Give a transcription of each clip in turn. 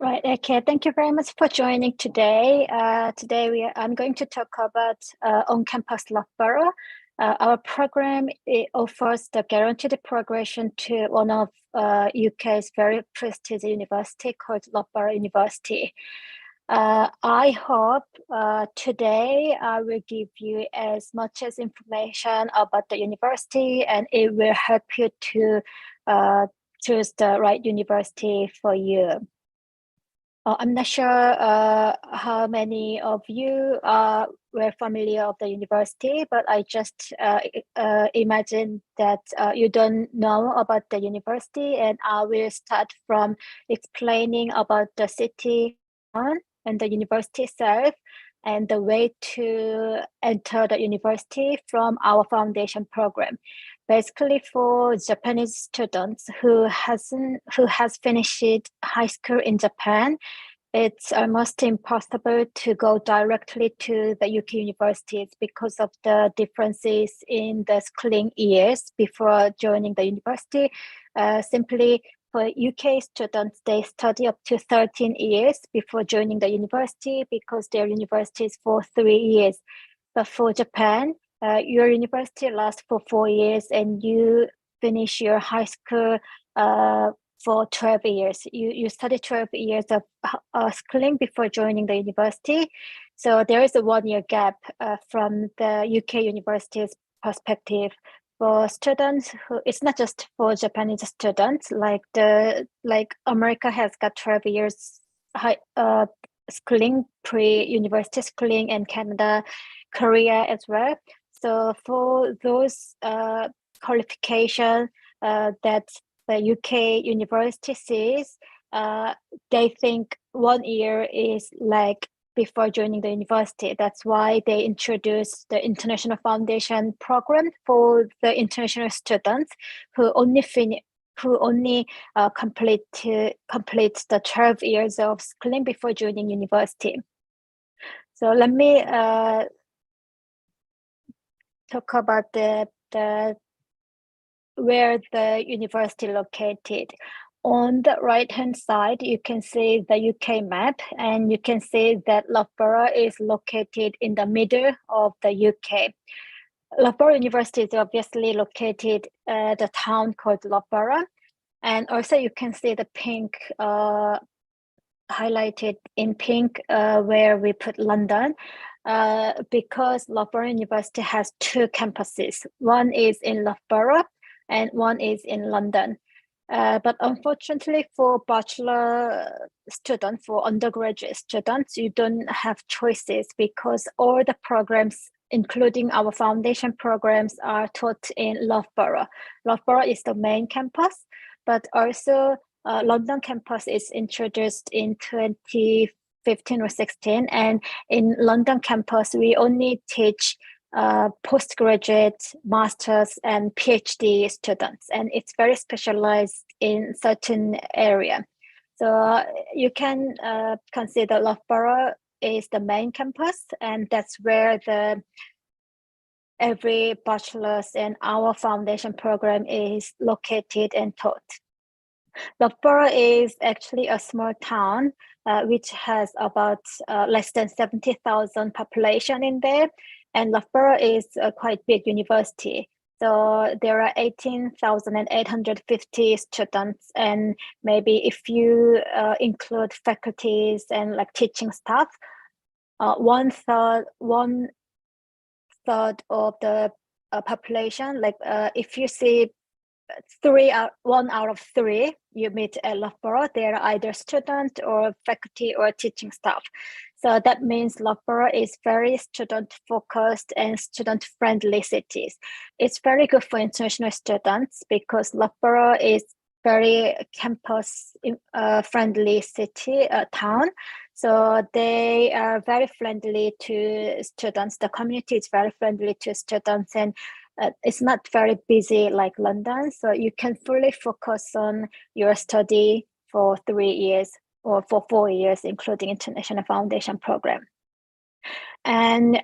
Right. Okay. Thank you very much for joining today. I'm going to talk about on-campus Loughborough. Our program offers the guaranteed progression to one of UK's very prestigious university called Loughborough University. I hope today I will give you as much as information about the university, and it will help you to choose the right university for you. I'm not sure how many of you were familiar of the university, but I just imagine that you don't know about the university, and I will start from explaining about the city and the university itself and the way to enter the university from our foundation program. Basically, for Japanese students who has finished high school in Japan, it's almost impossible to go directly to the UK universities because of the differences in the schooling years before joining the university. Simply for UK students, they study up to 13 years before joining the university because their university is for 3 years. But for Japan, your university lasts for 4 years and you finish your high school for 12 years. You study 12 years of schooling before joining the university. So there is a 1-year gap from the UK university's perspective. For students who, it's not just for Japanese students, like America has got 12 years high schooling, pre-university schooling, and Canada, Korea as well. So for those qualifications that the UK university sees, they think 1 year is like before joining the university. That's why they introduced the International Foundation program for the international students who only complete the 12 years of schooling before joining university. So let me talk about where the university located. On the right-hand side, you can see the UK map, and you can see that Loughborough is located in the middle of the UK. Loughborough University is obviously located at a town called Loughborough, and also you can see the pink highlighted in pink where we put London. Because Loughborough University has 2 campuses. One is in Loughborough and one is in London. But unfortunately for bachelor students, for undergraduate students, you don't have choices because all the programs, including our foundation programs, are taught in Loughborough. Loughborough is the main campus, but also London campus is introduced in 2015 or 16, and in London campus we only teach postgraduate, masters, and PhD students, and it's very specialized in certain area. So you can consider Loughborough is the main campus, and that's where every bachelor's and our foundation program is located and taught. Loughborough is actually a small town which has about less than 70,000 population in there. And Loughborough is a quite big university. So there are 18,850 students. And maybe if you include faculties and like teaching staff, one third of the population, like if you see 1 out of 3 you meet at Loughborough, they are either student or faculty or teaching staff. So that means Loughborough is very student focused and student friendly cities. It's very good for international students because Loughborough is very campus friendly town. So they are very friendly to students. The community is very friendly to students, and it's not very busy like London, so you can fully focus on your study for 3 years or for 4 years, including International Foundation program. And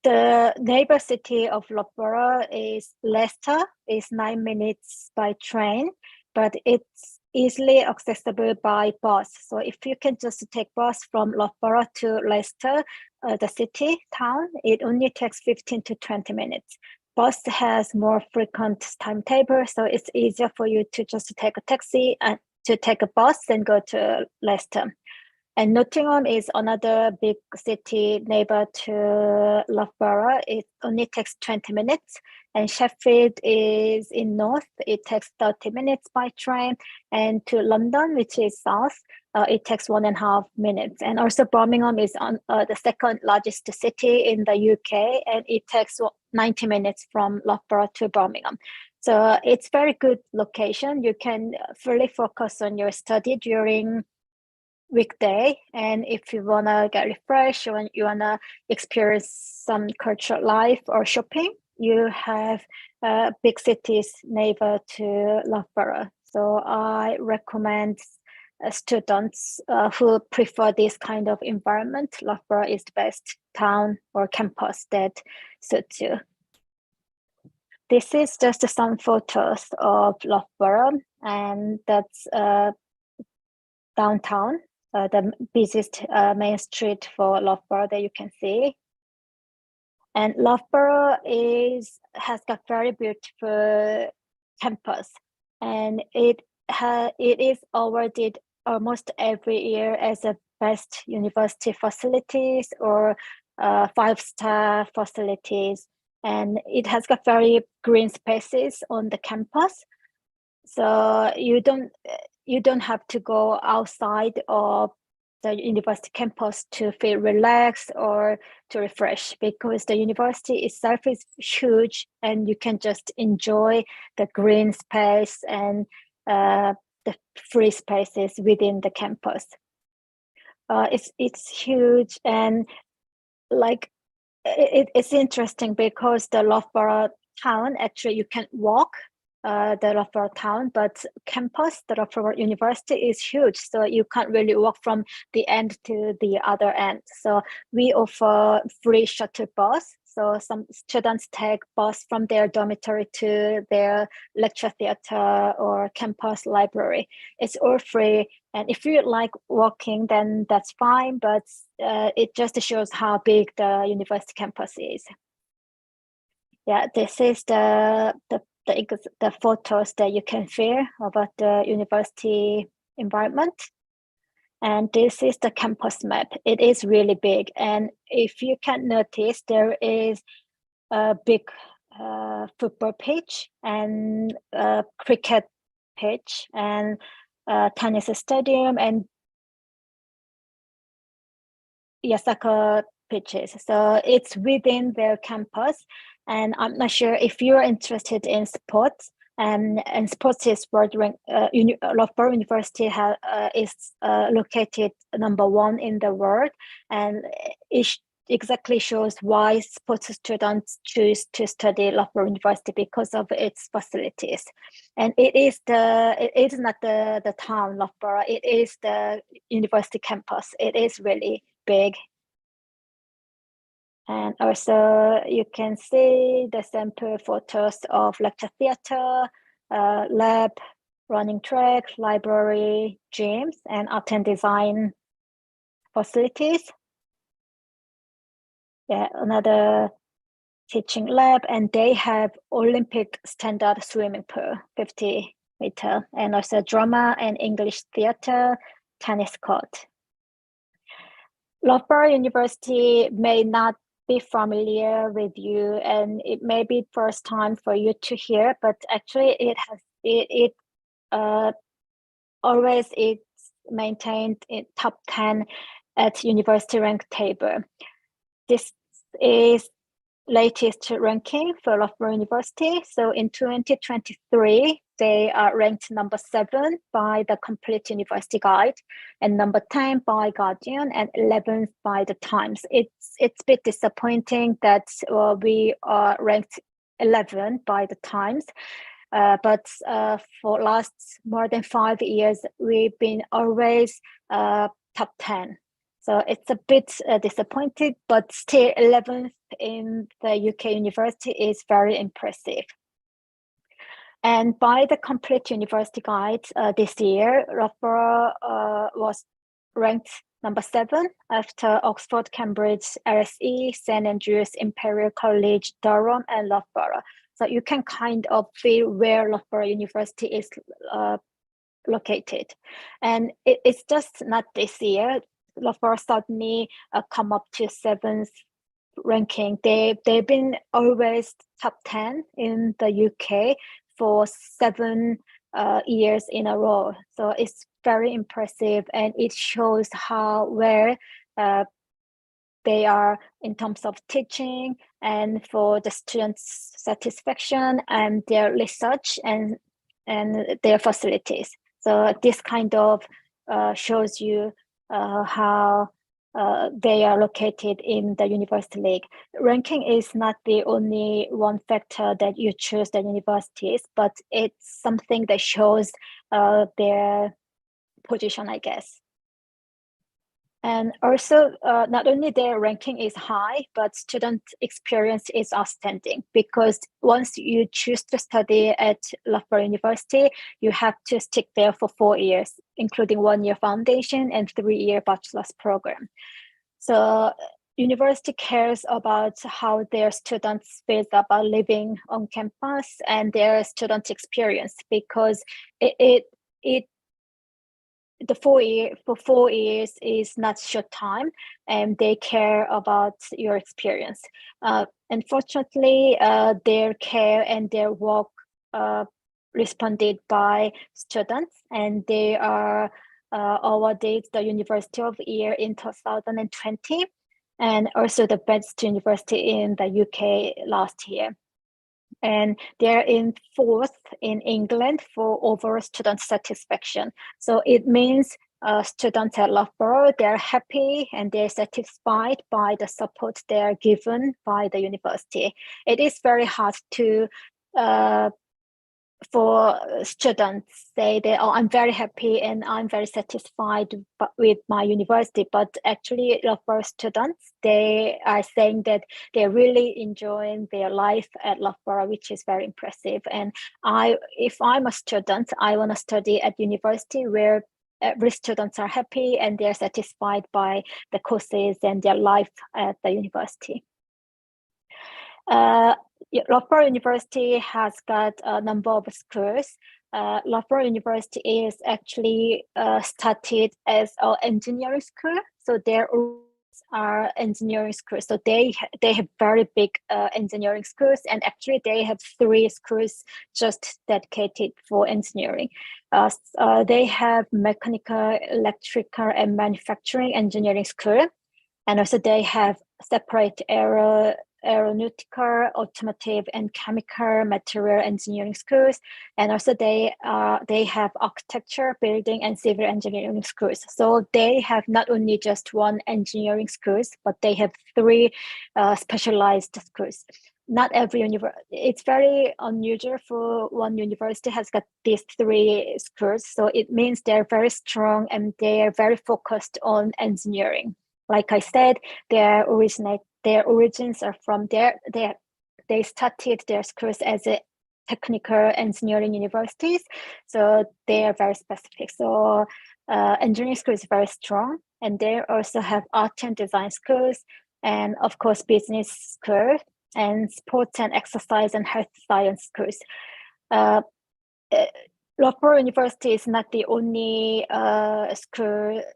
the neighbor city of Loughborough is Leicester, is 9 minutes by train, but it's easily accessible by bus. So if you can just take bus from Loughborough to Leicester, the city, town, it only takes 15 to 20 minutes. Bus has more frequent timetable, so it's easier for you to just take a taxi and to take a bus and go to Leicester. And Nottingham is another big city neighbor to Loughborough. It only takes 20 minutes. And Sheffield is in north. It takes 30 minutes by train. And to London, which is south, it takes 1.5 minutes. And also Birmingham is on the second largest city in the UK, and it takes 90 minutes from Loughborough to Birmingham. So it's very good location. You can fully focus on your study during weekday, and if you want to get refreshed or you want to experience some cultural life or shopping, you have big cities neighbor to Loughborough. So I recommend students who prefer this kind of environment. Loughborough is the best town or campus that suits you. This is just some photos of Loughborough, and that's downtown. The busiest main street for Loughborough that you can see. And Loughborough has got very beautiful campus, and it is awarded almost every year as the best university facilities or 5-star facilities. And it has got very green spaces on the campus, so you don't have to go outside of the university campus to feel relaxed or to refresh, because the university itself is huge and you can just enjoy the green space and the free spaces within the campus. It's huge, and like it's interesting because the Loughborough town, actually you can walk the Loughborough town, but campus, the Loughborough University is huge, so you can't really walk from the end to the other end. So we offer free shuttle bus. So some students take bus from their dormitory to their lecture theater or campus library. It's all free. And if you like walking, then that's fine, but it just shows how big the university campus is. Yeah, this is the photos that you can feel about the university environment. And this is the campus map. It is really big. And if you can notice, there is a big football pitch and a cricket pitch and a tennis stadium and soccer pitches. So it's within their campus. And I'm not sure if you're interested in sports, and sports is Loughborough University is located #1 in the world, and it exactly shows why sports students choose to study Loughborough University, because of its facilities. And it is not the town Loughborough, it is the university campus. It is really big. And also you can see the sample photos of lecture theater, lab, running track, library, gyms, and art and design facilities. Yeah, another teaching lab, and they have Olympic standard swimming pool, 50 meter, and also drama and English theater, tennis court. Loughborough University may not be familiar with you, and it may be first time for you to hear, but actually it always is maintained in top 10 at university rank table. This is latest ranking for Loughborough University. So in 2023, they are ranked #7 by the Complete University Guide, and #10 by Guardian, and 11th by the Times. It's a bit disappointing that we are ranked 11 by the Times, but for last more than 5 years, we've been always top 10. So it's a bit disappointing, but still 11th in the UK university is very impressive. And by the Complete University Guide this year, Loughborough was ranked number 7 after Oxford, Cambridge, LSE, St Andrews, Imperial College, Durham, and Loughborough. So you can kind of feel where Loughborough University is located. And it's just not this year. Loughborough suddenly come up to 7th ranking. They've been always top 10 in the UK for 7 years in a row. So it's very impressive, and it shows where they are in terms of teaching and for the students' satisfaction and their research and their facilities. So this kind of shows you how they are located in the university league. Ranking is not the only one factor that you choose the universities, but it's something that shows their position, I guess. And also, not only their ranking is high, but student experience is outstanding, because once you choose to study at Loughborough University, you have to stick there for 4 years, including 1-year foundation and 3-year bachelor's program. So university cares about how their students feel about living on campus and their student experience, because the 4 years is not short time, and they care about your experience. Unfortunately, their care and their work responded by students, and they are awarded the University of the Year in 2020, and also the best university in the UK last year. And they're in 4th in England for overall student satisfaction. So it means students at Loughborough, they're happy and they're satisfied by the support they're given by the university. It is very hard to for students say that, oh, I'm very happy and I'm very satisfied with my university, but actually Loughborough students, they are saying that they're really enjoying their life at Loughborough, which is very impressive. And if I'm a student, I want to study at university where every students are happy and they're satisfied by the courses and their life at the university. Loughborough University has got a number of schools. Loughborough University is actually started as an engineering school, so there are engineering schools. So they have very big engineering schools, and actually they have 3 schools just dedicated for engineering. They have mechanical, electrical, and manufacturing engineering school, and also they have separate aeronautical, automotive, and chemical material engineering schools, and also they have architecture, building, and civil engineering schools. So they have not only just 1 engineering schools, but they have 3 specialized schools. Not every university, it's very unusual for one university has got these 3 schools. So it means they're very strong and they're very focused on engineering. Like I said, their origins are from there. They started their schools as a technical engineering universities, so they are very specific. So engineering school is very strong, and they also have art and design schools, and of course business school, and sports and exercise and health science schools. Loughborough University is not the only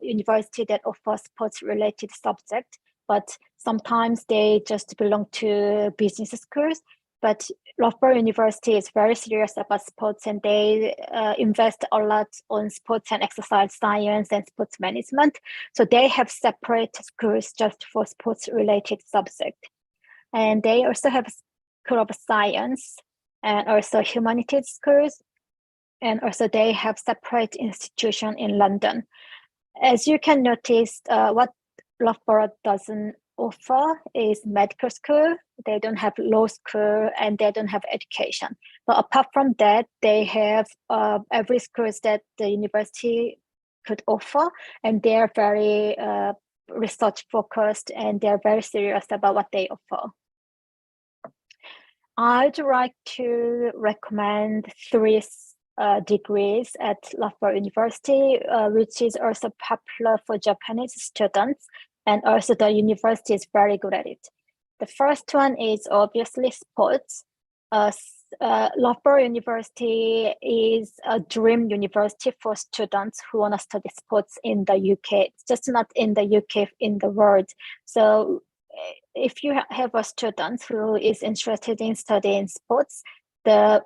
university that offers sports-related subjects, but sometimes they just belong to business schools. But Loughborough University is very serious about sports, and they invest a lot on sports and exercise science and sports management. So they have separate schools just for sports-related subjects. And they also have School of Science and also humanities schools. And also they have separate institution in London. As you can notice, what Loughborough doesn't offer is medical school. They don't have law school, and they don't have education. But apart from that, they have every schools that the university could offer, and they are very research focused, and they are very serious about what they offer. I'd like to recommend three degrees at Loughborough University, which is also popular for Japanese students, and also the university is very good at it. The first one is obviously sports. Loughborough University is a dream university for students who want to study sports in the UK. It's just not in the UK, in the world. So if you have a student who is interested in studying sports, the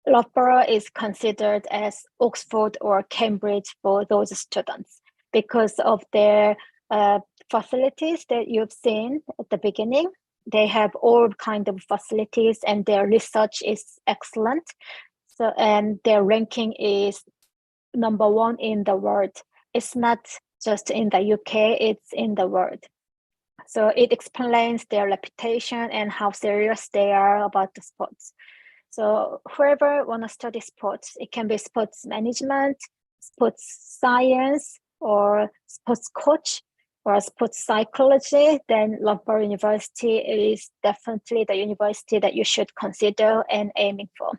Loughborough is considered as Oxford or Cambridge for those students because of their facilities that you've seen at the beginning. They have all kind of facilities and their research is excellent. So, and their ranking is #1 in the world. It's not just in the UK, it's in the world. So it explains their reputation and how serious they are about the sports. So whoever want to study sports, it can be sports management, sports science, or sports coach, or sports psychology, then Loughborough University is definitely the university that you should consider and aiming for.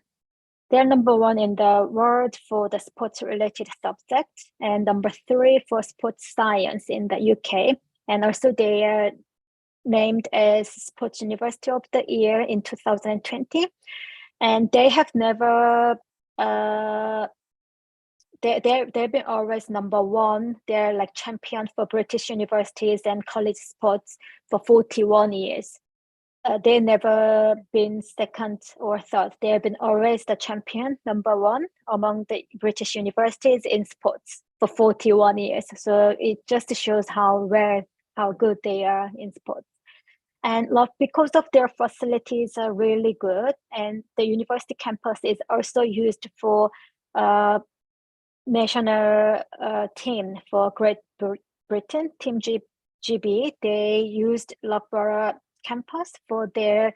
They're #1 in the world for the sports-related subject, and #3 for sports science in the UK. And also they are named as Sports University of the Year in 2020. And they have never, they've been always #1. They're like champion for British universities and college sports for 41 years. They've never been second or third. They've been always the champion, #1 among the British universities in sports for 41 years. So it just shows how good they are in sports. And because of their facilities are really good, and the university campus is also used for national team for Great Britain, Team GB. They used Loughborough campus for their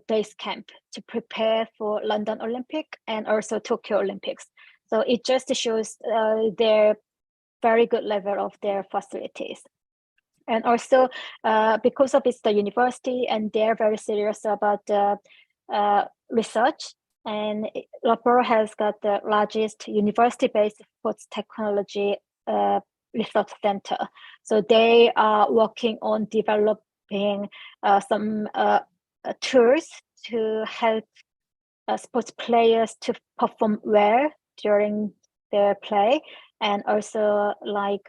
base camp to prepare for London Olympic and also Tokyo Olympics. So it just shows their very good level of their facilities. And also because of it's the university and they're very serious about research, and Loughborough has got the largest university-based sports technology research center. So they are working on developing some tools to help sports players to perform well during their play, and also like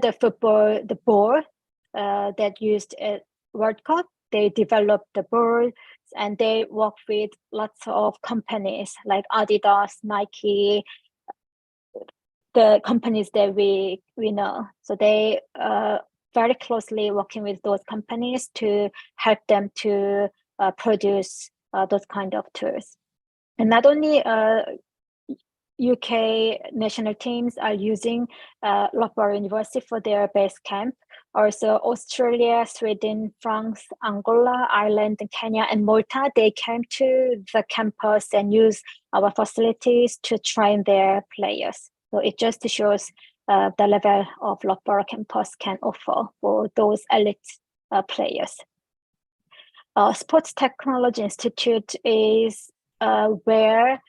the football, the ball that used at World Cup, they developed the ball and they work with lots of companies like Adidas, Nike, the companies that we know. So they very closely working with those companies to help them to produce those kind of tools. And not only UK national teams are using Loughborough University for their base camp. Also, Australia, Sweden, France, Angola, Ireland, Kenya, and Malta, they came to the campus and use our facilities to train their players. So it just shows the level of Loughborough campus can offer for those elite players. Sports Technology Institute is where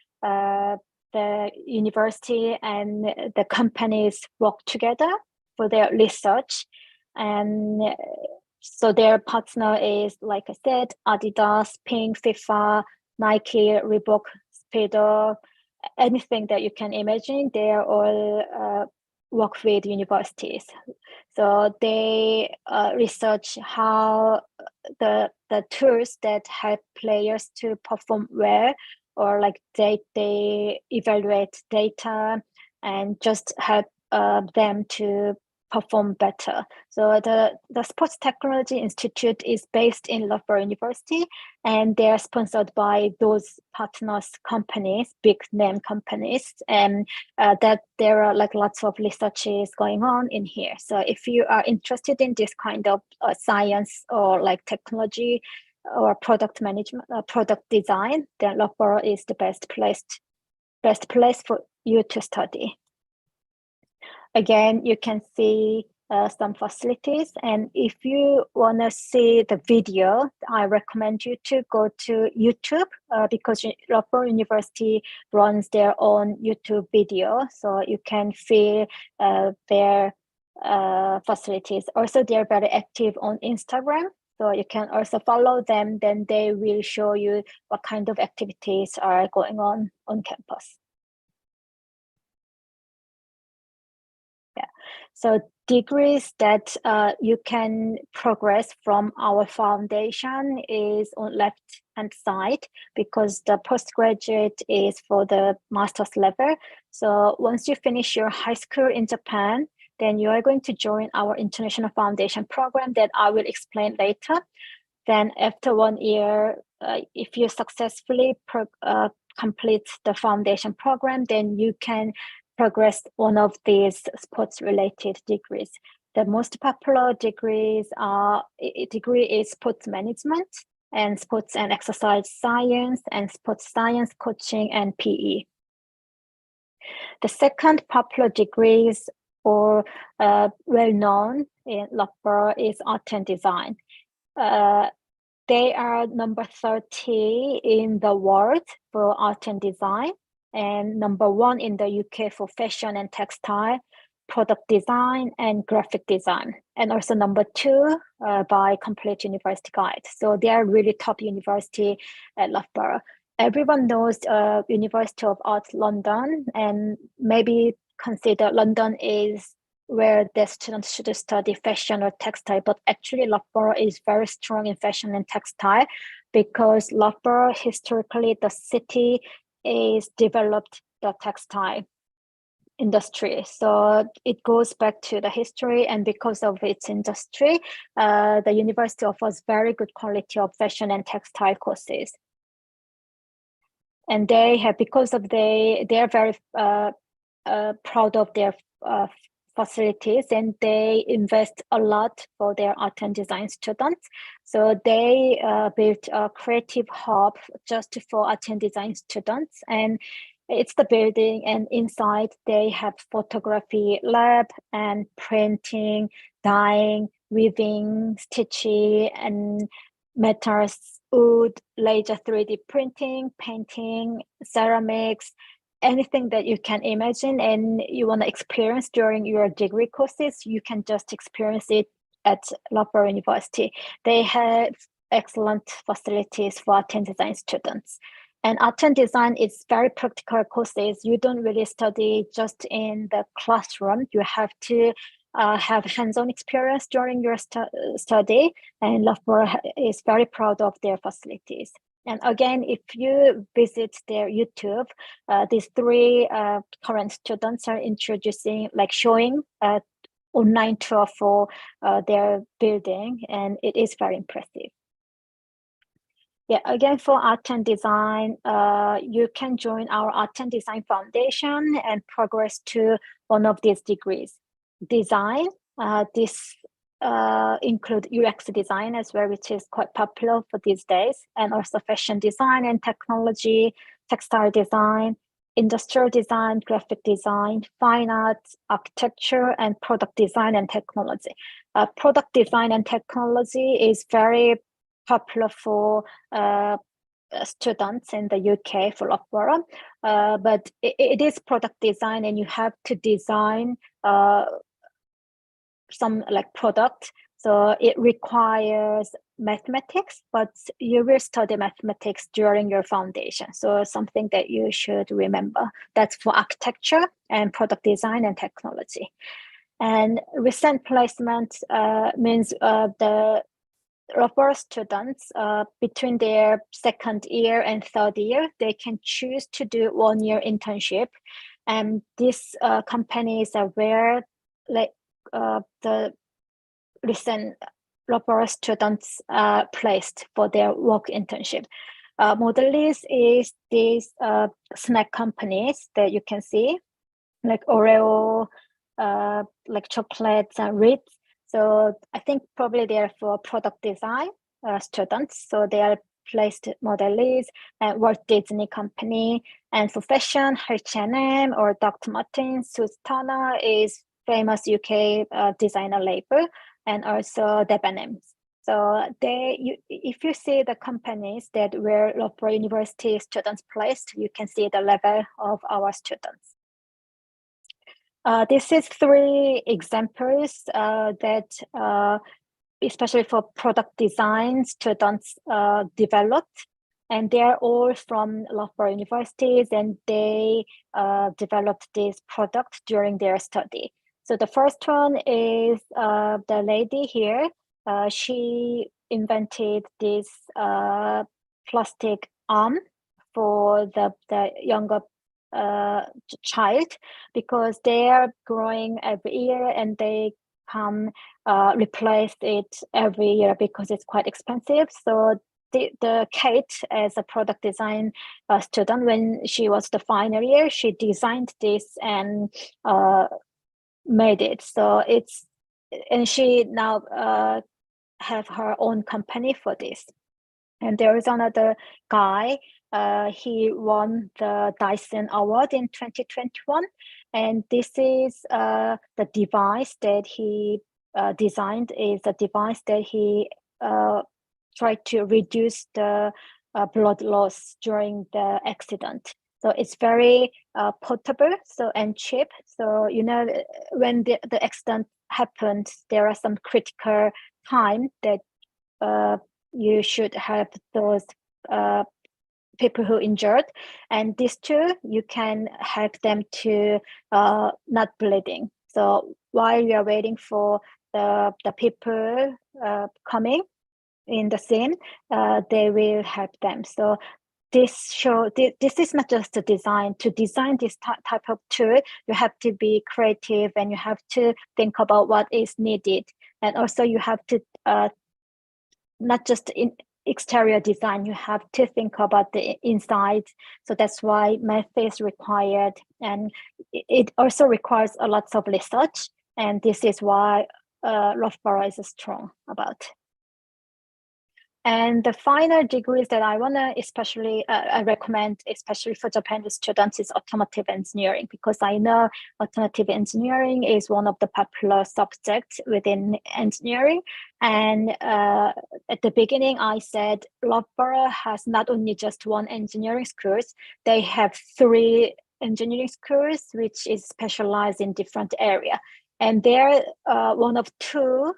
the university and the companies work together for their research. And so their partner is, like I said, Adidas, Ping, FIFA, Nike, Reebok, Speedo, anything that you can imagine, they are all work with universities. So they research how the tools that help players to perform well, or like they evaluate data and just help them to perform better. So the Sports Technology Institute is based in Loughborough University, and they are sponsored by those partners companies, big name companies, and that there are like lots of researches going on in here. So if you are interested in this kind of science or like technology or product management, product design, then Loughborough is the best place for you to study. Again, you can see some facilities. And if you want to see the video, I recommend you to go to YouTube because Loughborough University runs their own YouTube video, so you can see their facilities. Also, they're very active on Instagram, so you can also follow them. Then they will show you what kind of activities are going on campus. Yeah, so degrees that you can progress from our foundation is on left hand side, because the postgraduate is for the master's level. So once you finish your high school in Japan, then you are going to join our international foundation program that I will explain later. Then after 1 year, if you successfully complete the foundation program, then you can progress one of these sports-related degrees. The most popular degree is sports management and sports and exercise science and sports science coaching and PE. The second popular degrees or well-known in Loughborough is art and design. They are number 30 in the world for art and design, and number 1 in the UK for fashion and textile, product design, and graphic design, and also number 2 by Complete University Guide. So they are really top university at Loughborough. Everyone knows University of Art London, and maybe consider London is where the students should study fashion or textile, but actually Loughborough is very strong in fashion and textile, because Loughborough, historically, the city is developed the textile industry. So it goes back to the history, and because of its industry, the university offers very good quality of fashion and textile courses. And they have, because of they are very proud of their facilities, and they invest a lot for their art and design students. So they built a creative hub just for art and design students, and it's the building, and inside they have photography lab and printing, dyeing, weaving, stitching, and metals, wood, laser 3D printing, painting, ceramics, anything that you can imagine and you want to experience during your degree courses, you can just experience it at Loughborough University. They have excellent facilities for art and design students. And art and design is very practical courses. You don't really study just in the classroom. You have to have hands-on experience during your study, and Loughborough is very proud of their facilities. And again, if you visit their YouTube, these 3 current students are showing online tour for their building, and it is very impressive. Yeah, again, for art and design, you can join our art and design foundation and progress to one of these degrees. Design, this include UX design as well, which is quite popular for these days, and also fashion design and technology, textile design, industrial design, graphic design, fine arts, architecture, and product design and technology. Product design and technology is very popular for students in the UK for Loughborough, but it is product design, and you have to design some product, so it requires mathematics, but you will study mathematics during your foundation, so something that you should remember. That's for architecture and product design and technology. And recent placement means the Loughborough students, between their 2nd year and 3rd year, they can choose to do 1-year internship, and these companies are where the recent Loughborough students placed for their work internship. Mondelez is these snack companies that you can see, like Oreo, like chocolates and Ritz. So I think probably they are for product design students. So they are placed Mondelez and Walt Disney Company. And for fashion, H&M or Dr. Martens, Suits Turner is famous UK designer label, and also Debenhams. So if you see the companies that where Loughborough University students placed, you can see the level of our students. This is 3 examples that especially for product design students developed, and they are all from Loughborough universities, and they developed this product during their study. So the first one is the lady here. She invented this plastic arm for the younger child, because they are growing every year and they can replace it every year because it's quite expensive. So the Kate, as a product design student, when she was the final year, she designed this and made it. So and she now have her own company for this. And there is another guy, he won the Dyson Award in 2021. And this is the device that he designed, is a device that he tried to reduce the blood loss during the accident. So it's very portable, and cheap. So, when the accident happened, there are some critical time that you should have those people who injured, and these two, you can help them to not bleeding. So while you are waiting for the people coming in the scene, they will help them. So this is not just a design. To design this type of tool, you have to be creative, and you have to think about what is needed, and also you have to not just in exterior design, you have to think about the inside. So that's why math is required, and it also requires a lot of research, and this is why Loughborough is strong about. And the final degrees that I want to especially I recommend, especially for Japanese students, is automotive engineering, because I know automotive engineering is one of the popular subjects within engineering. And at the beginning, I said Loughborough has not only just one engineering schools, they have 3 engineering schools, which is specialized in different area. And they're one of 2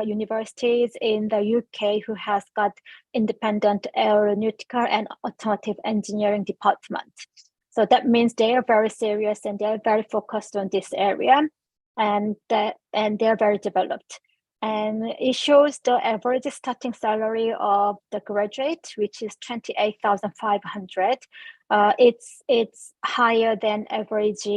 universities in the UK who has got independent aeronautical and automotive engineering department. So that means they are very serious and they are very focused on this area, and they're very developed. And it shows the average starting salary of the graduate, which is 28,500. It's higher than average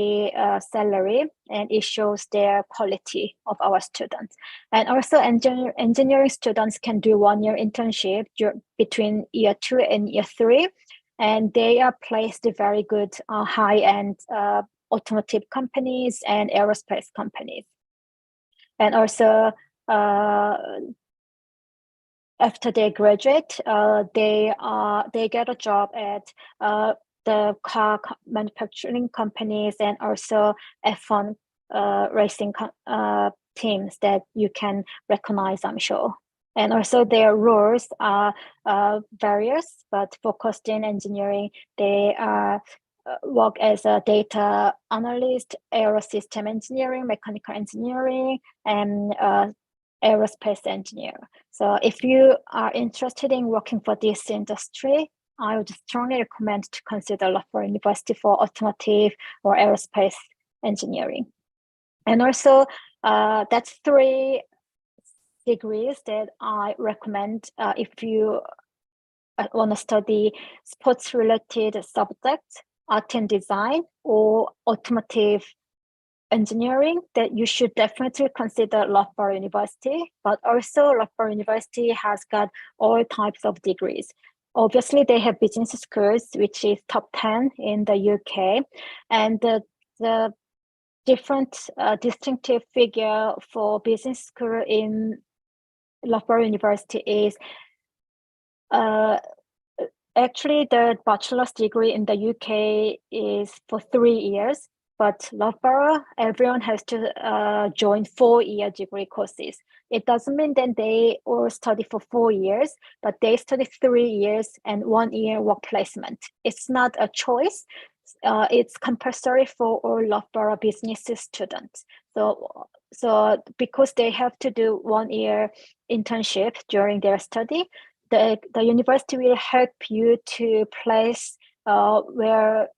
salary, and it shows their quality of our students. And also engineering students can do 1-year internship between year 2 and year 3, and they are placed in very good high-end automotive companies and aerospace companies. And also after they graduate, they get a job at the car manufacturing companies, and also F1 racing teams that you can recognize, I'm sure. And also their roles are various, but focused in engineering, they work as a data analyst, aerosystem engineering, mechanical engineering, and aerospace engineer. So if you are interested in working for this industry, I would strongly recommend to consider Loughborough University for automotive or aerospace engineering. And also that's 3 degrees that I recommend if you want to study sports related subjects, art and design, or automotive engineering, that you should definitely consider Loughborough University. But also Loughborough University has got all types of degrees. Obviously, they have business schools, which is top 10 in the UK. And the different distinctive figure for business school in Loughborough University is actually the bachelor's degree in the UK is for 3 years. But Loughborough, everyone has to join 4-year degree courses. It doesn't mean that they all study for 4 years, but they study 3 years and 1 year work placement. It's not a choice. It's compulsory for all Loughborough business students. So because they have to do 1 year internship during their study, the university will help you to place where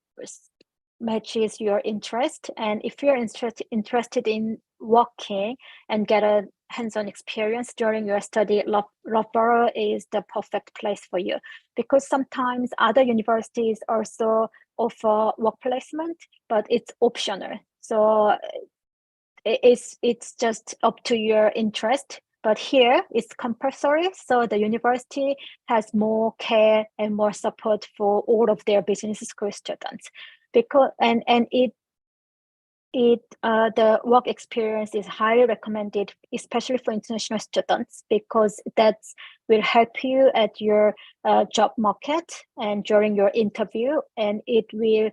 matches your interest. And if you're interested in working and get a hands-on experience during your study, Loughborough is the perfect place for you, because sometimes other universities also offer work placement, but it's optional. So it's just up to your interest. But here it's compulsory, so the university has more care and more support for all of their business school students. Because the work experience is highly recommended, especially for international students, because that will help you at your job market and during your interview, and it will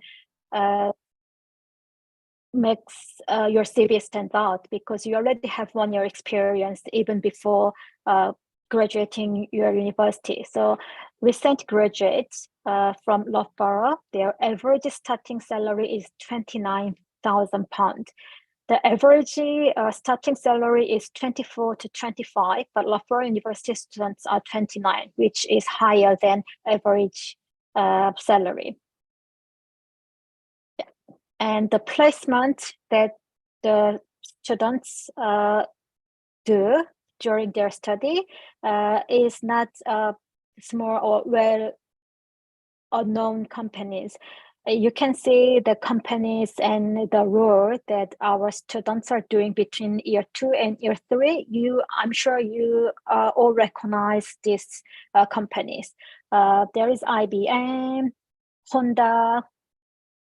makes your CV stand out, because you already have 1 year experience even before graduating your university. So recent graduates from Loughborough, their average starting salary is £29,000. The average starting salary is 24 to 25, but Loughborough University students are 29, which is higher than average salary. Yeah. And the placement that the students do during their study is not small or well-known companies. You can see the companies and the role that our students are doing between year 2 and year 3. I'm sure you all recognize these companies. There is IBM, Honda,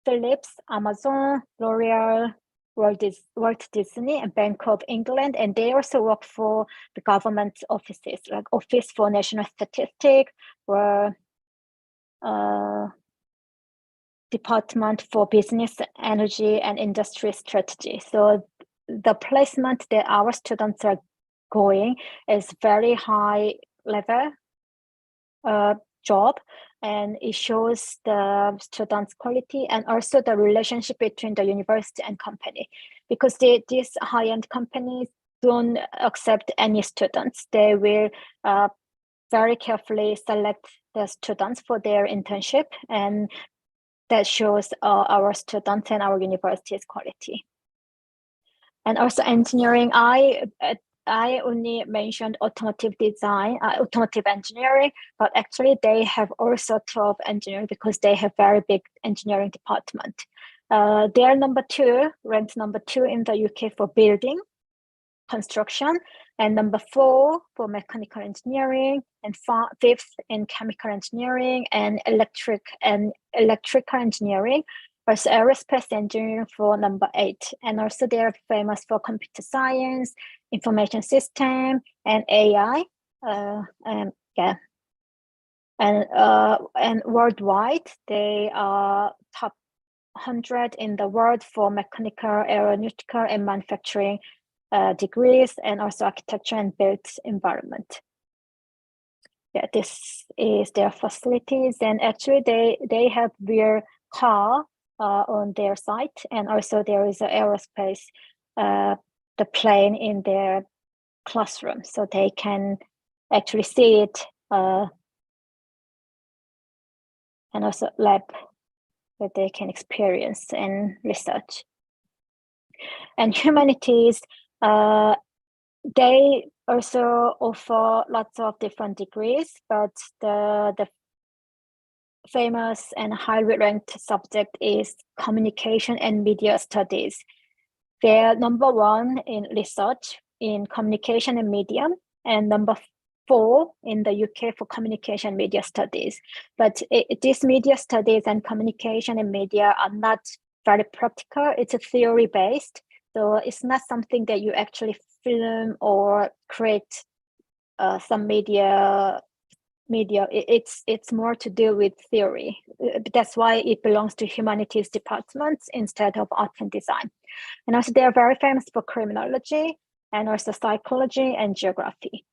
Philips, Amazon, L'Oreal, Walt Disney, and Bank of England, and they also work for the government offices, like Office for National Statistics or Department for Business, Energy, and Industry Strategy. So the placement that our students are going is very high level job, and it shows the students' quality and also the relationship between the university and company, because these high-end companies don't accept any students. They will very carefully select the students for their internship, and that shows our students and our university's quality. And also engineering, I only mentioned automotive design, automotive engineering, but actually they have also 12 engineering, because they have very big engineering department. They are ranked number 2 in the UK for building construction, and number 4 for mechanical engineering, and 5th in chemical engineering and electrical engineering. Also aerospace engineering for number 8, and also they are famous for computer science, information system, and AI. And worldwide they are top 100 in the world for mechanical, aeronautical, and manufacturing degrees, and also architecture and built environment. Yeah, this is their facilities, and actually they have their car on their site, and also there is an aerospace, the plane in their classroom, so they can actually see it, and also lab that they can experience and research. And humanities, they also offer lots of different degrees, but the famous and highly ranked subject is communication and media studies. They're number 1 in research in communication and media, and number 4 in the UK for communication media studies. But these media studies and communication and media are not very practical. It's a theory based, so it's not something that you actually film or create some media media. It's more to do with theory. That's why it belongs to humanities departments instead of art and design. And also they are very famous for criminology and also psychology and geography.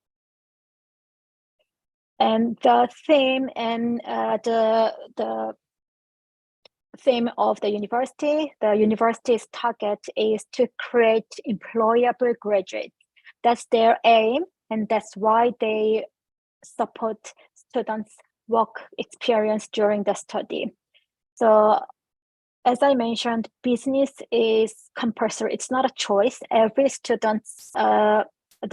And the theme and the theme of the university's target is to create employable graduates. That's their aim, and that's why they support students' work experience during the study. So as I mentioned, business is compulsory. It's not a choice. Every students, the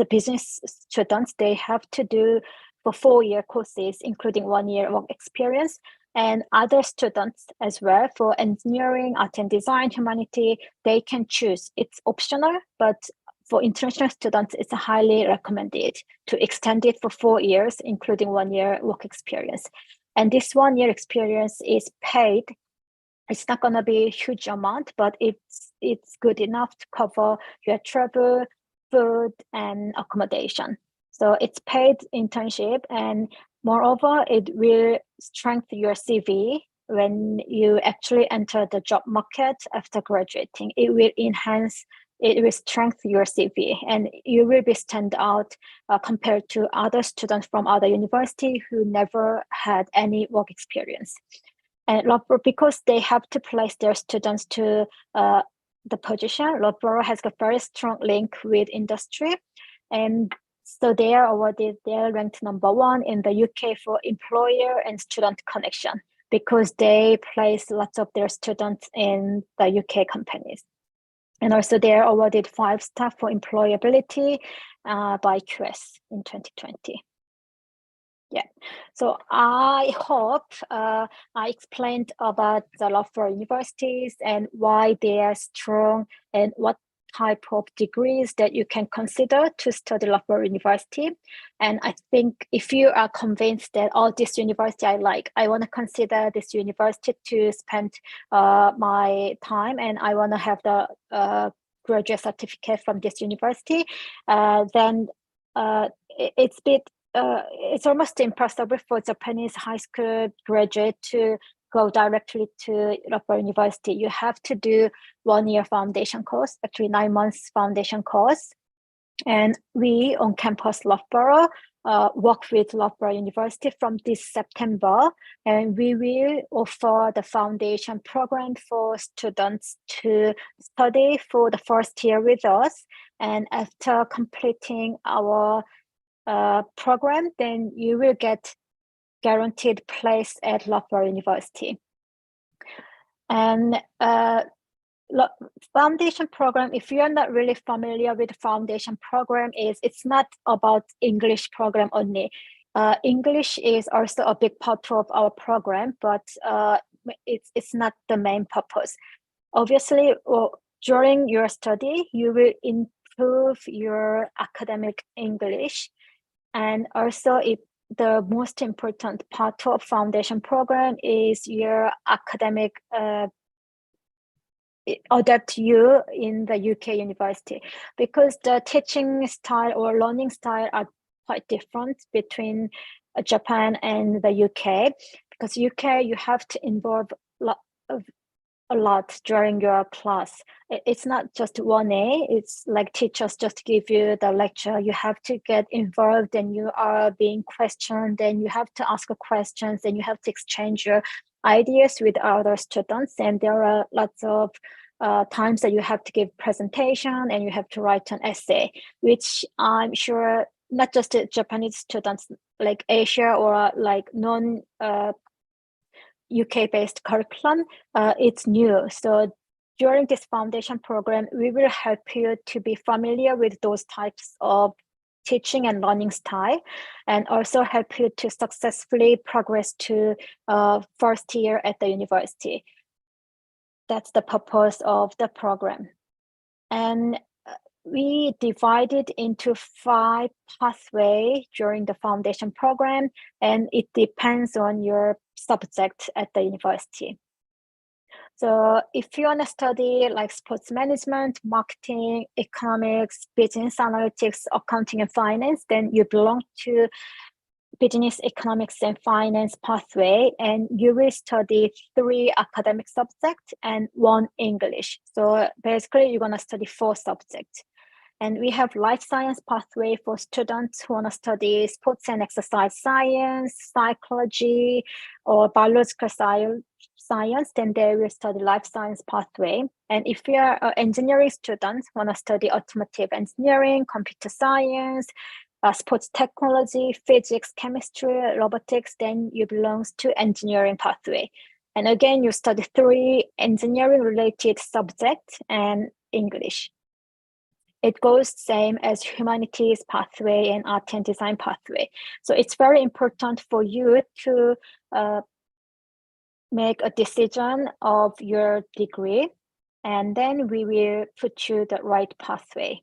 business students, they have to do for 4-year courses, including 1 year work experience, and other students as well for engineering, art and design, humanity, they can choose. It's optional, but for international students, it's highly recommended to extend it for 4 years, including 1 year work experience. And this 1 year experience is paid. It's not going to be a huge amount, but it's good enough to cover your travel, food, and accommodation. So it's paid internship, and moreover, it will strengthen your CV when you actually enter the job market after graduating. It will strengthen your CV, and you will be stand out compared to other students from other university who never had any work experience. And Loughborough, because they have to place their students to the position, Loughborough has a very strong link with industry, and so they are awarded, they're ranked #1 in the UK for employer and student connection because they place lots of their students in the UK companies. And also they are awarded 5-star for employability by QS in 2020. Yeah, so I hope I explained about the Loughborough universities and why they are strong and what type of degrees that you can consider to study Loughborough University. And I think if you are convinced that, oh, this university I want to consider this university to spend my time, and I want to have the graduate certificate from this university, then it's almost impossible for Japanese high school graduate to go directly to Loughborough University. You have to do 1 year foundation course, actually 9 months foundation course. And we on campus Loughborough work with Loughborough University from this September, and we will offer the foundation program for students to study for the first year with us. And after completing our program, then you will get guaranteed place at Loughborough University. And foundation program, if you're not really familiar with the foundation program, it's not about English program only. English is also a big part of our program, but it's not the main purpose. Obviously, during your study, you will improve your academic English, and also the most important part of foundation program is your academic adapt you in the UK university, because the teaching style or learning style are quite different between Japan and the UK. Because UK, you have to involve a lot during your class. It's not just 1A, it's like teachers just give you the lecture. You have to get involved, and you are being questioned, and you have to ask questions, and you have to exchange your ideas with other students. And there are lots of times that you have to give presentation and you have to write an essay, which I'm sure not just the Japanese students, like Asia or like non UK based curriculum, it's new. So during this foundation program, we will help you to be familiar with those types of teaching and learning style, and also help you to successfully progress to first year at the university. That's the purpose of the program. And we divided into 5 pathways during the foundation program, and it depends on your subject at the university. So if you want to study like sports management, marketing, economics, business analytics, accounting and finance, then you belong to business, economics, and finance pathway, and you will study 3 academic subjects and 1 English. So basically, you're gonna study 4 subjects. And we have life science pathway for students who want to study sports and exercise science, psychology, or biological science, then they will study life science pathway. And if you are engineering students who want to study automotive engineering, computer science, sports technology, physics, chemistry, robotics, then you belong to engineering pathway. And again, you study 3 engineering related subjects and English. It goes same as humanities pathway and art and design pathway. So it's very important for you to make a decision of your degree, and then we will put you the right pathway.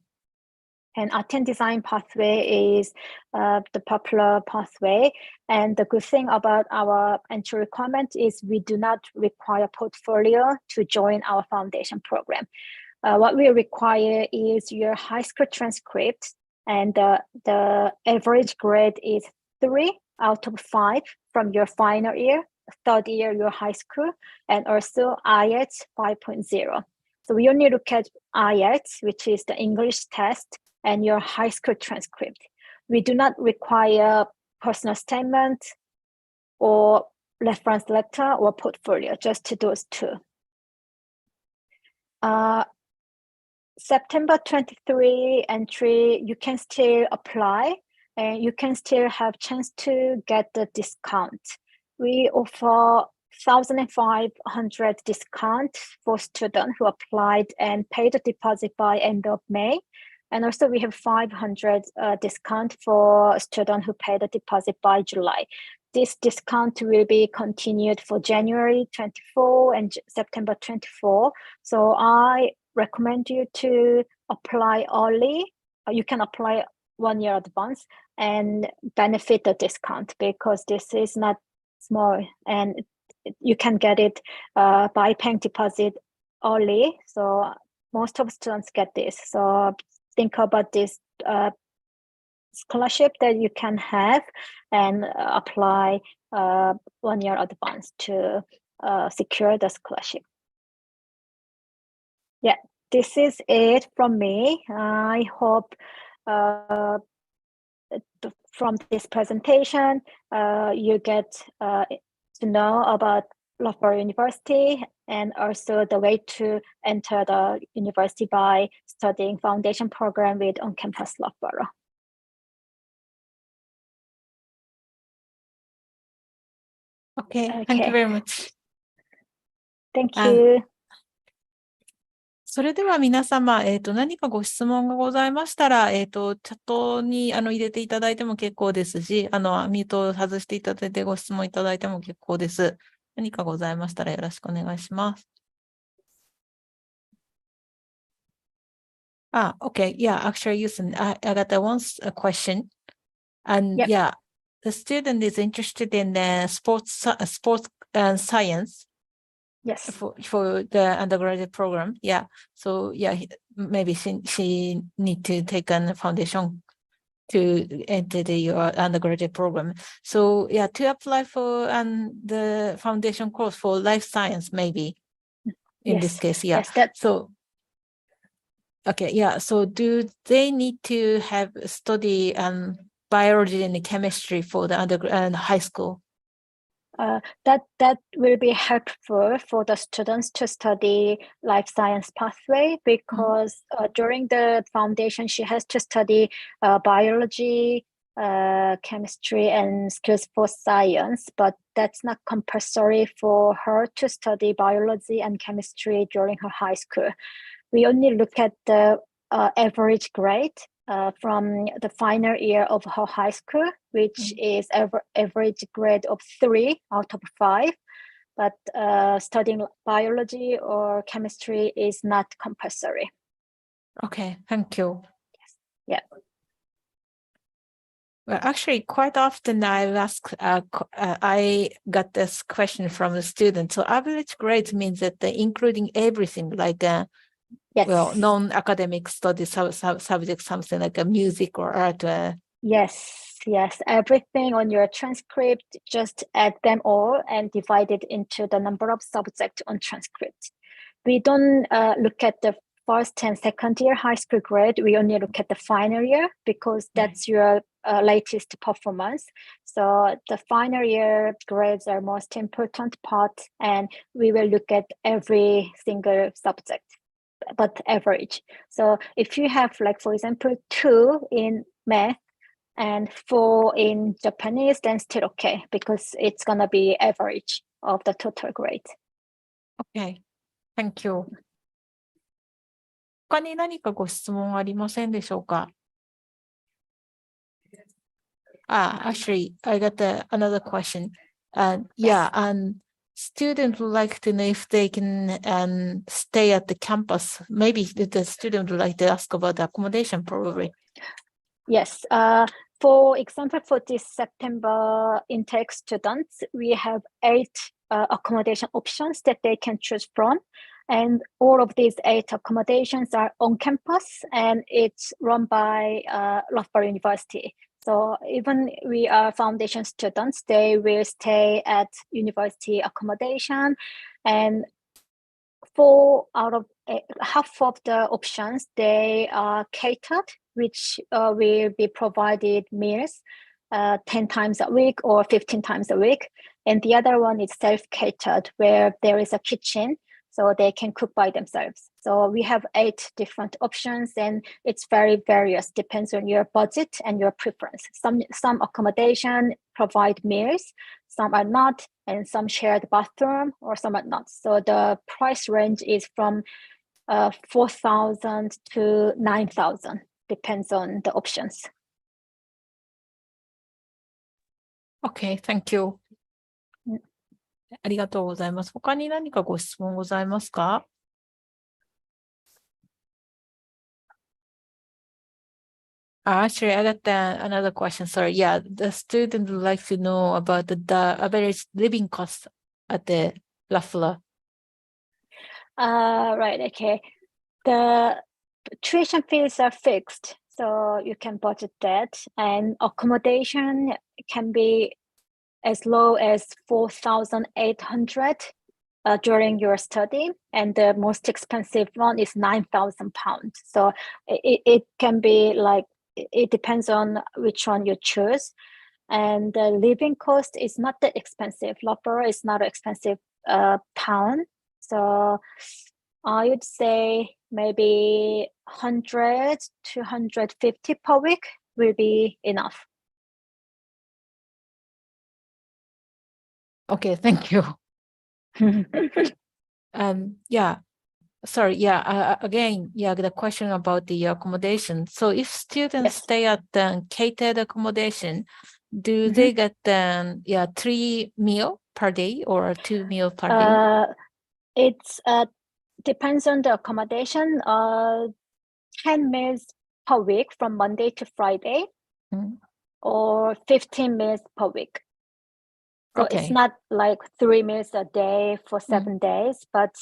And art and design pathway is the popular pathway. And the good thing about our entry requirement is we do not require portfolio to join our foundation program. What we require is your high school transcript, and the average grade is 3 out of 5 from your final year, third year your high school, and also IELTS 5.0. So we only look at IELTS, which is the English test, and your high school transcript. We do not require personal statement or reference letter or portfolio, just those 2. September 23 entry, you can still apply and you can still have chance to get the discount. We offer 1,500 discount for students who applied and paid the deposit by end of May. And also we have 500 discount for students who paid the deposit by July. This discount will be continued for January 24 and September 24. So I recommend you to apply early. You can apply 1 year advance and benefit the discount, because this is not small and you can get it by paying deposit early. So most of students get this. So think about this scholarship that you can have and apply 1 year advance to secure the scholarship. Yeah, this is it from me. I hope from this presentation, you get to know about Loughborough University and also the way to enter the university by studying foundation program with ONCAMPUS Loughborough. Okay, thank you very much. Thank you. それでは皆様、何かご質問がございましたら、チャットに入れていただいても結構ですし、ミュートを外していただいてご質問いただいても結構です。何かございましたらよろしくお願いします。Okay, yeah, actually, Yusen, I got a question. And Yep. yeah, the student is interested in sports and science. Yes. For the undergraduate program, yeah. So yeah, maybe she need to take a foundation to enter your undergraduate program. So yeah, to apply for the foundation course for life science, maybe in this case, yeah. Yes, that's so. Okay, yeah. So do they need to have study biology and chemistry for the undergrad and high school? That will be helpful for the students to study life science pathway, because during the foundation she has to study biology, chemistry, and skills for science, but that's not compulsory for her to study biology and chemistry during her high school. We only look at the average grade from the final year of her high school, which is average grade of 3 out of 5. But studying biology or chemistry is not compulsory. Okay, thank you. Yes. Yeah. Well, actually, quite often I got this question from the student. So average grade means that including everything, like Yes. well, non-academic study subjects, something like music or art. Yes. Yes. Everything on your transcript, just add them all and divide it into the number of subjects on transcript. We don't look at the first and second year high school grade. We only look at the final year because that's your latest performance. So the final year grades are most important part, and we will look at every single subject, but average. So if you have, like, for example, 2 in math and 4 in Japanese, then still okay, because it's gonna be average of the total grade. Okay, thank you. 他に何かご質問ありませんでしょうか? Actually, I got another question. Students would like to know if they can stay at the campus. Maybe the student would like to ask about the accommodation, probably. Yes. For example, for this September intake students, we have 8 accommodation options that they can choose from. And all of these 8 accommodations are on campus, and it's run by Loughborough University. So even we are foundation students, they will stay at university accommodation. And 4 out of half of the options, they are catered, which will be provided meals 10 times a week or 15 times a week. And the other one is self-catered, where there is a kitchen, so they can cook by themselves. So we have 8 different options, and it's very various, depends on your budget and your preference. Some accommodation provide meals, some are not, and some share the bathroom, or some are not. So the price range is from 4,000 to 9,000, depends on the options. Okay, thank you. ありがとうございます。他に何かご質問ございますか? Actually, I got another question. Sorry. Yeah, the student would like to know about the average living cost at the Loughborough. Right. Okay. The tuition fees are fixed, so you can budget that, and accommodation can be as low as 4,800 during your study, and the most expensive one is £9,000. So it can be like, it depends on which one you choose. And the living cost is not that expensive. Loughborough is not an expensive town, so I would say maybe 100 to 150 per week will be enough. Okay, thank you. Yeah, sorry. Yeah, again, yeah, the question about the accommodation. So if students stay at the catered accommodation, do they get 3 meal per day or 2 meal per day? It's depends on the accommodation. 10 meals per week from Monday to Friday, or 15 meals per week. So it's not like 3 meals a day for 7 days, but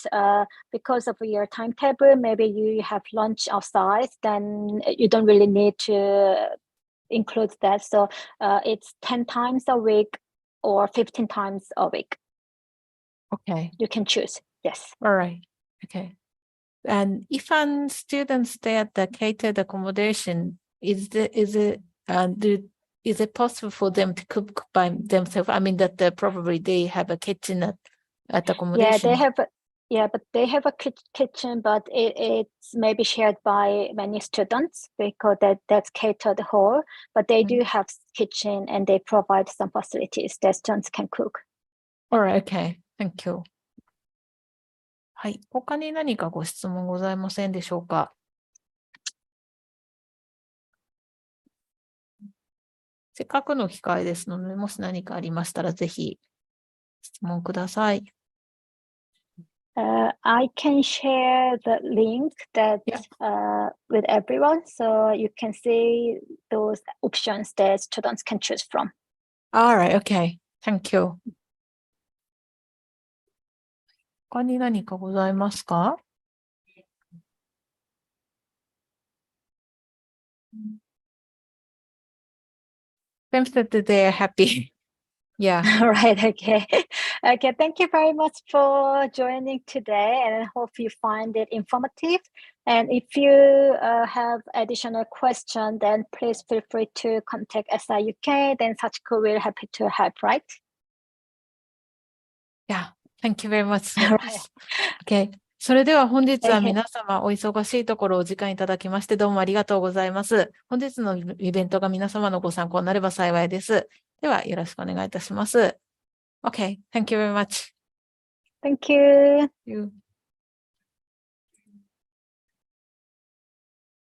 because of your timetable, maybe you have lunch outside, then you don't really need to include that. So it's 10 times a week or 15 times a week. Okay. You can choose. Yes. All right. Okay. And if a student stay at the catered accommodation, is it possible for them to cook by themselves? I mean, that probably they have a kitchen at accommodation. But they have a kitchen, but it's maybe shared by many students because that's catered hall. But they do have kitchen, and they provide some facilities that students can cook. All right. Okay. Thank you. はい。他に何かご質問ございませんでしょうか? せっかくの機会ですので、もし何かありましたら、ぜひ質問ください。I can share the link that with everyone, so you can see those options that students can choose from. All right. Okay. Thank you. 他に何かございますか? seems that they're happy. Yeah. Right. Okay. Okay. Thank you very much for joining today, and I hope you find it informative. And if you have additional question, then please feel free to contact SI UK. Then Sachiko will happy to help. Right? Yeah. Thank you very much so Right. much. Okay. それでは本日は Okay. 皆様お忙しいところお時間いただきましてどうもありがとうございます。本日のイベントが皆様のご参考になれば幸いです。ではよろしくお願いいたします。Okay. Thank you very much. Thank you. Thank you.